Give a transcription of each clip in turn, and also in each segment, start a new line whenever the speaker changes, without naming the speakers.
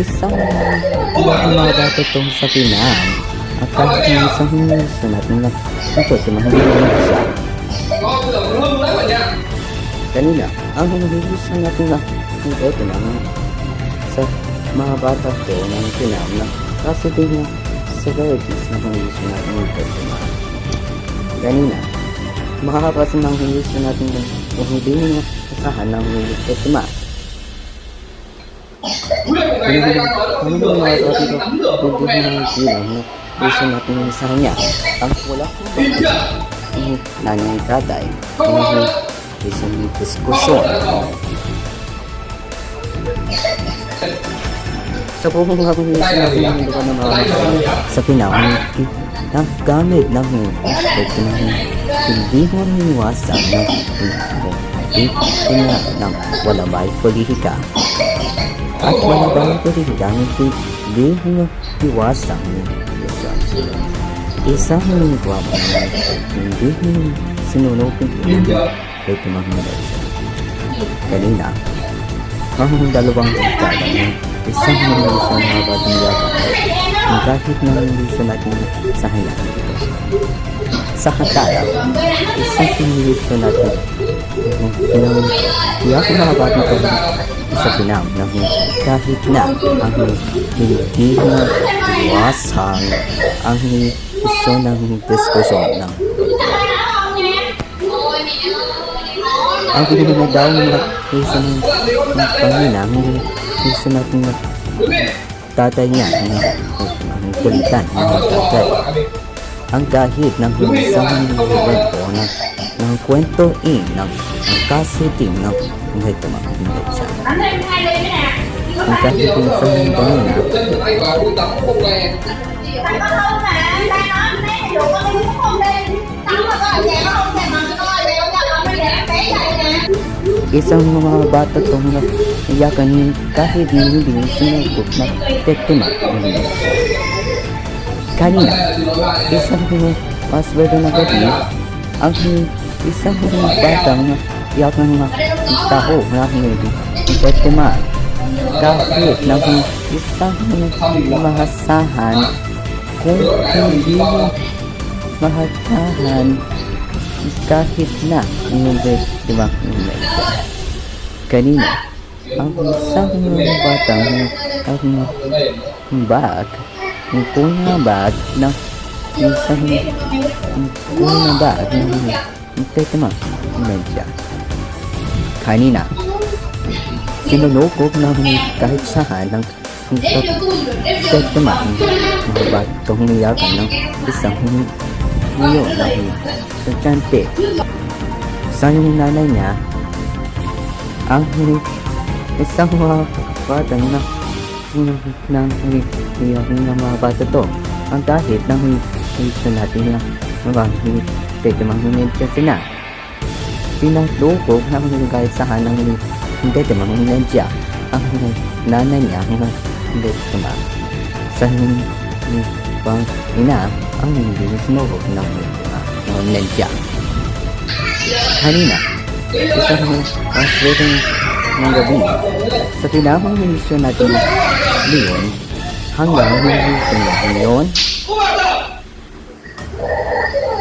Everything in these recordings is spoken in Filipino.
isang mga itong sa Pinang at kahit na isang gusto natin na ito, tumahulog siya. Kanina, ang gusto natin na ito na sa mga bata to ng Pinang na kasi din na severities na gusto natin ito na. Kanina, makakapasin ng gusto natin na kung hindi nyo kasahan ng ito na. Ano ba mga kapatid ko? Hindi mo bilang na gusto natin sa kanya. Ang wala ko ba? Nanyang tatay. Isang diskusyon. Sa kung mga gusto natin ng lupa ng mga sa Pinang ng gamit ng hindi mo iniwasan ng wala may politika. At wala bang pagkikigamit hindi mo iwasan isang lingwa mo hindi mo sinunupin ay tumahulog siya. Kanina, ang dalawang kagada ng isang milisyon na batang yaka kahit na milisyon natin sa halaman dito. Sa katara, isang milisyon natin iyak mga batang ito sa Pinang na kahit na ang hindi na iwasan ang gusto ng diskusyon ng ang pinag daw ng gusto ng Panginoon gusto natin na tatay niya ang kulitan ng tatay ang kahit ng isang kwento ng kwentoin ng kasiting ng ngay tumakot siya. Ang kahit yung sa mundo na isang mga bata itong iyakan kahit hindi sinugod na tektima. Kanina, isang maswerte na gabi ang isang batang iyakan mga tao na tektima. Kahit ng isang mahasahan kung hindi mo mahatahan kahit na hindi, diba? Kanina, ang isang batang bag, ang kuna bag ng isang kuna bag ng tekma medya. Kanina, sinunukog ng kahit saan ng tekma mga batong niyakan ng isang ngayon ng estudyante. Sa yung nanay niya, ang isang mga bata na mga bata to, ang kahit ng gusto natin na mga tetemang kasi na sinatukog na kahit saan ng hindi tetemang siya ang nanay niya ang hindi tetemang sa pang ina ang hindi sinukog ng siya. Kanina, isang maswerte ng gabi sa pinamang minisyon natin ngayon hanggang minisyon natin ngayon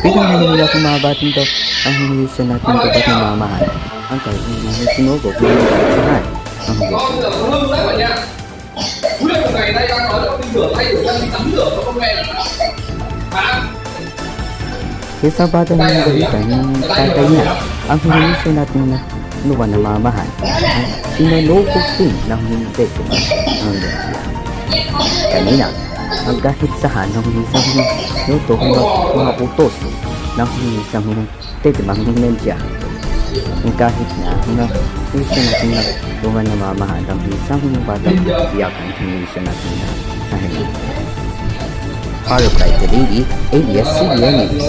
pinanganila kung mga batang to ang minisyon natin dapat na mamahal ang kahit hindi sinugog ng kasahan ang Kesa bata ng galitan ng tatay niya ang minisyon natin na luwa na mamahal ang sinalukog din ng hindi ang kanina ang kahit sahan ng isang luto mga utos ng isang tetemang ninja ang kahit na minisyon natin na luwa na mamahal ang isang batang iyakan minisyon natin na sa hindi para kay Lady ABS-CBN News.